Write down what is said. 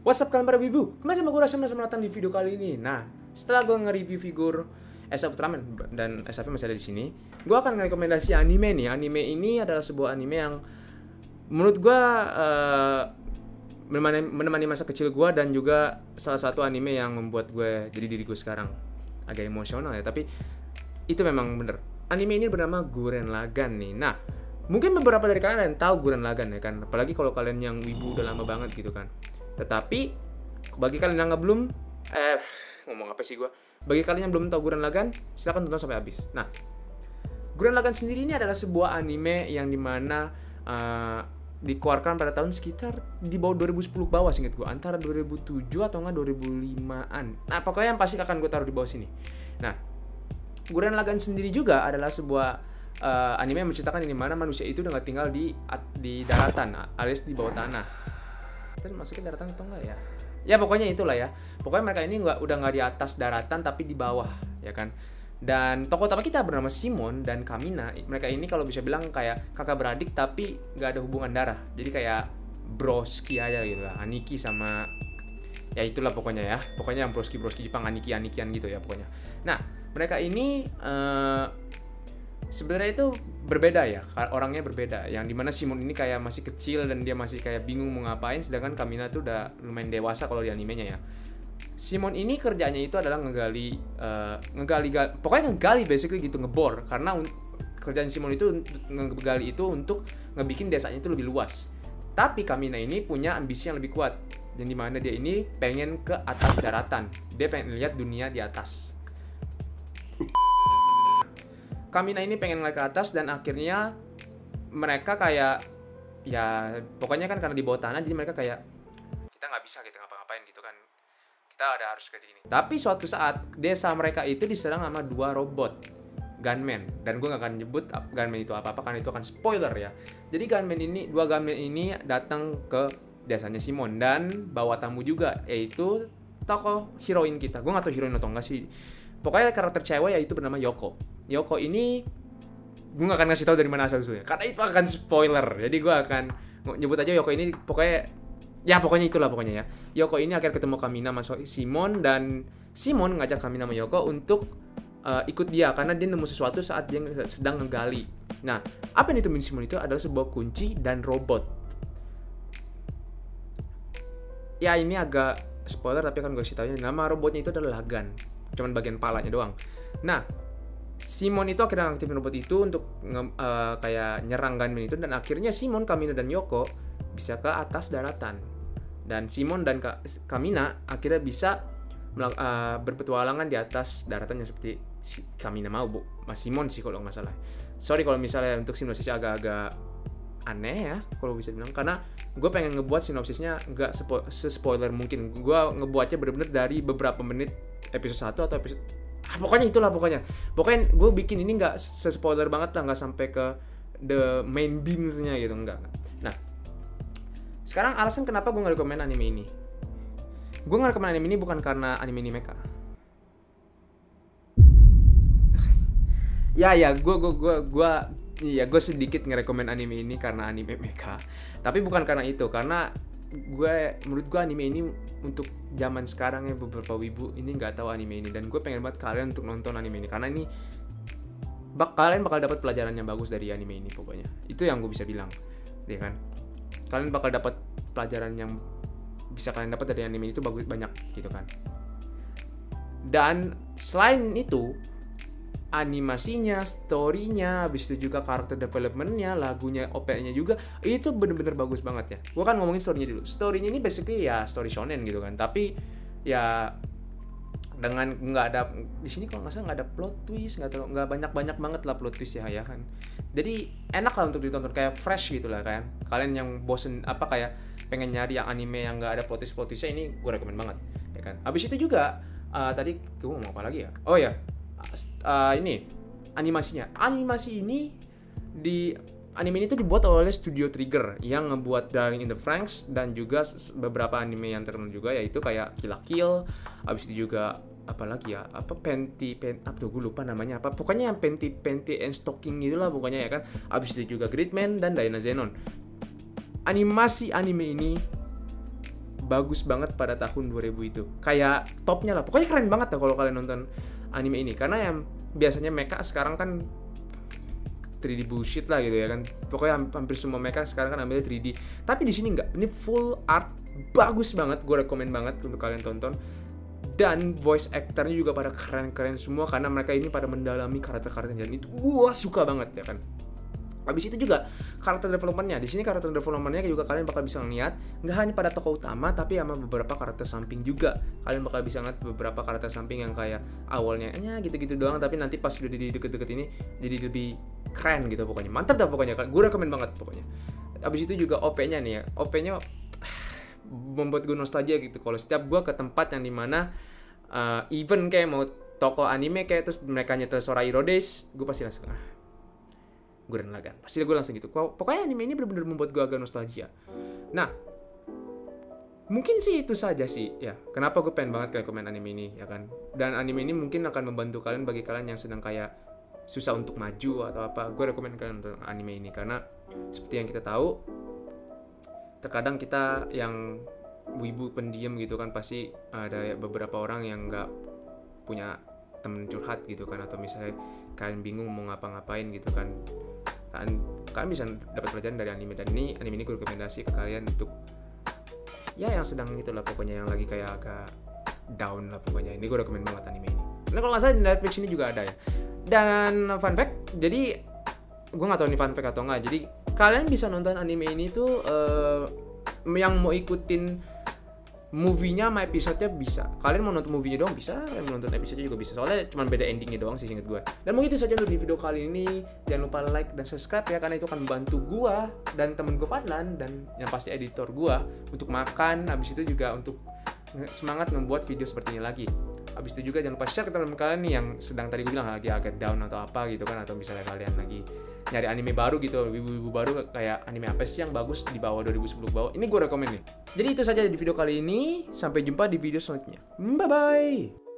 What's up kalian para wibu? Kembali sama gue Rasam datang di video kali ini. Nah, setelah gue nge-review figur SF Ultraman dan SF masih ada di sini, gue akan ngerekomendasi anime nih. Anime ini adalah sebuah anime yang menurut gue menemani masa kecil gue dan juga salah satu anime yang membuat gue jadi diri gue sekarang. Agak emosional ya, tapi itu memang bener. Anime ini bernama Gurren Lagann nih. Nah, mungkin beberapa dari kalian ada yang tahu Gurren Lagann ya kan, apalagi kalau kalian yang wibu udah lama banget gitu kan. Tetapi bagi kalian yang belum ngomong apa sih gue? Bagi kalian yang belum tahu Gurren Lagann, silakan tonton sampai habis. Nah, Gurren Lagann sendiri ini adalah sebuah anime yang dimana dikeluarkan pada tahun sekitar di bawah 2010 bawah, seinget gue, antara 2007 atau enggak 2005-an. Nah, pokoknya yang pasti akan gue taruh di bawah sini. Nah, Gurren Lagann sendiri juga adalah sebuah anime yang menceritakan di mana manusia itu udah gak tinggal di daratan alias di bawah tanah. Kita masukin daratan atau enggak ya? Ya pokoknya itulah ya. Pokoknya mereka ini udah nggak di atas daratan tapi di bawah, ya kan. Dan tokoh utama kita bernama Simon dan Kamina. Mereka ini kalau bisa bilang kayak kakak beradik tapi nggak ada hubungan darah. Jadi kayak broski aja gitu lah. Aniki sama ya itulah pokoknya ya. Pokoknya yang broski Jepang, Anikian gitu ya pokoknya. Nah, mereka ini sebenarnya itu berbeda ya, orangnya berbeda. Yang dimana Simon ini kayak masih kecil dan dia masih kayak bingung mau ngapain, sedangkan Kamina tuh udah lumayan dewasa kalau di animenya ya. Simon ini kerjanya itu adalah ngegali basically gitu, ngebor. Karena kerjaan Simon itu ngegali itu untuk ngebikin desanya itu lebih luas. Tapi Kamina ini punya ambisi yang lebih kuat, yang dimana dia ini pengen ke atas daratan. Dia pengen lihat dunia di atas. Kamina ini pengen ngeliat ke atas dan akhirnya mereka kayak ya pokoknya kan karena di bawah tanah jadi mereka kayak kita nggak bisa gitu ngapa-ngapain gitu kan, kita ada harus kayak gini. Tapi suatu saat desa mereka itu diserang sama dua robot gunman, dan gue nggak akan nyebut gunman itu apa karena itu akan spoiler ya. Jadi dua gunman ini datang ke desanya Simon dan bawa tamu juga, yaitu tokoh heroin kita. Gue nggak tahu heroin atau enggak sih, pokoknya karakter cewek yaitu bernama Yoko. Yoko ini gue gak akan ngasih tahu dari mana asal usulnya karena itu akan spoiler. Jadi gue akan nyebut aja Yoko ini pokoknya itulah pokoknya ya. Yoko ini akhirnya ketemu Kamina sama Simon, dan Simon ngajak Kamina sama Yoko untuk ikut dia karena dia nemu sesuatu saat dia sedang ngegali. Nah, apa yang ditemuin Simon itu adalah sebuah kunci dan robot. Ya ini agak spoiler tapi akan gue kasih tahu. Nama robotnya itu adalah Lagann, cuman bagian palanya doang. Nah, Simon itu akhirnya ngaktifin robot itu untuk kayak nyerang gunman itu, dan akhirnya Simon, Kamina, dan Yoko bisa ke atas daratan. Dan Simon dan Kamina akhirnya bisa berpetualangan di atas daratan yang seperti Kamina mau, Mas Simon sih kalau nggak salah. Sorry kalau misalnya untuk sinopsisnya agak-agak aneh ya kalau bisa bilang, karena gue pengen ngebuat sinopsisnya nggak se-spoiler mungkin. Gue ngebuatnya bener-bener dari beberapa menit episode 1 atau episode pokoknya itulah pokoknya gue bikin ini nggak se-spoiler banget lah, nggak sampai ke the main beams-nya gitu, enggak. Nah, sekarang alasan kenapa gue nge-recommend anime ini. Gue nge-recommend anime ini bukan karena anime ini mecha. gue sedikit nge-recommend anime ini karena anime mecha, tapi bukan karena itu. Karena menurut gue anime ini untuk zaman sekarang ya, beberapa wibu ini nggak tahu anime ini, dan gue pengen banget kalian untuk nonton anime ini karena ini kalian bakal dapat pelajaran yang bagus dari anime ini. Pokoknya itu yang gue bisa bilang, ya kan. Kalian bakal dapat pelajaran yang bisa kalian dapat dari anime itu bagus banyak gitu kan. Dan selain itu, animasinya, story-nya, habis itu juga karakter development-nya, lagunya, OP-nya juga itu bener-bener bagus banget ya. Gue kan ngomongin story-nya dulu. Story-nya ini basically ya story shonen gitu kan, tapi ya dengan nggak ada di sini kalau nggak salah nggak ada plot twist, nggak banyak banget lah plot twist ya kan. Jadi enak lah untuk ditonton, kayak fresh gitu lah kan. Kalian yang bosen kayak pengen nyari yang anime yang nggak ada plot twistnya, ini gue rekomen banget ya kan. Habis itu juga tadi gue ngomong apa lagi ya? Oh ya, ini animasinya. Animasi ini anime ini tuh dibuat oleh Studio Trigger yang ngebuat Darling in the Franxx dan juga beberapa anime yang terkenal juga, yaitu kayak Kill la Kill. Abis itu juga apa lagi ya? Gue lupa namanya apa. Pokoknya yang Panty and Stocking gitulah pokoknya ya kan. Abis itu juga Gridman dan Dyna Zenon. Animasi anime ini bagus banget pada tahun 2000 itu. Kayak topnya lah. Pokoknya keren banget lah kalau kalian nonton anime ini. Karena yang biasanya mecha sekarang kan 3D bullshit lah gitu ya kan. Pokoknya hampir semua mecha sekarang kan ambilnya 3D. Tapi di sini enggak. Ini full art, bagus banget. Gue rekomen banget untuk kalian tonton. Dan voice actornya juga pada keren-keren semua karena mereka ini pada mendalami karakter-karakternya, dan itu gue suka banget ya kan. Habis itu juga karakter development-nya. Di sini karakter development-nya juga kalian bakal bisa ngeliat nggak hanya pada tokoh utama tapi sama beberapa karakter samping juga. Kalian bakal bisa ngeliat beberapa karakter samping yang kayak awalnya gitu-gitu doang, tapi nanti pas udah di deket-deket ini jadi lebih keren gitu pokoknya. Mantap dah pokoknya. Gue rekomen banget pokoknya. Habis itu juga OP-nya nih ya. OP-nya membuat gue nostalgia gitu. Kalau setiap gue ke tempat yang dimana event kayak mau toko anime kayak terus mereka nyetel suara Irodes, gue pasti langsung Gurren Lagann. Pasti gue langsung gitu. Pokoknya anime ini benar-benar membuat gue agak nostalgia. Nah, mungkin sih itu saja sih ya. Kenapa gue pengen banget rekomen anime ini ya kan. Dan anime ini mungkin akan membantu kalian bagi kalian yang sedang kayak susah untuk maju atau apa. Gue rekomen kalian nonton anime ini karena seperti yang kita tahu, terkadang kita yang wibu pendiam gitu kan pasti ada beberapa orang yang nggak punya temen curhat gitu kan, atau misalnya kalian bingung mau ngapa-ngapain gitu kan. Kalian bisa dapat pelajaran dari anime, dan anime ini gue rekomendasi ke kalian untuk ya yang sedang gitu lah pokoknya, yang lagi kayak agak down lah pokoknya. Ini gue rekomen banget anime ini. Nah kalau nggak salah di Netflix ini juga ada ya. Dan fun fact, jadi gue nggak tahu ini fun fact atau nggak. Jadi kalian bisa nonton anime ini tuh yang mau ikutin movie-nya sama episode-nya bisa. Kalian mau nonton movie-nya doang bisa, kalian mau nonton episode-nya juga bisa. Soalnya cuma beda ending-nya doang sih seinget gue. Dan mungkin itu saja untuk di video kali ini. Jangan lupa like dan subscribe ya, karena itu akan membantu gue dan temen gue Fadlan dan yang pasti editor gue untuk makan. Habis itu juga untuk semangat membuat video seperti ini lagi. Habis itu juga jangan lupa share ke teman-teman kalian nih yang sedang tadi gue bilang lagi agak down atau apa gitu kan, atau misalnya kalian lagi nyari anime baru gitu, wibu-wibu baru kayak anime apa sih yang bagus di bawah 2010 ke bawah. Ini gue rekomen nih. Jadi itu saja di video kali ini. Sampai jumpa di video selanjutnya. Bye bye.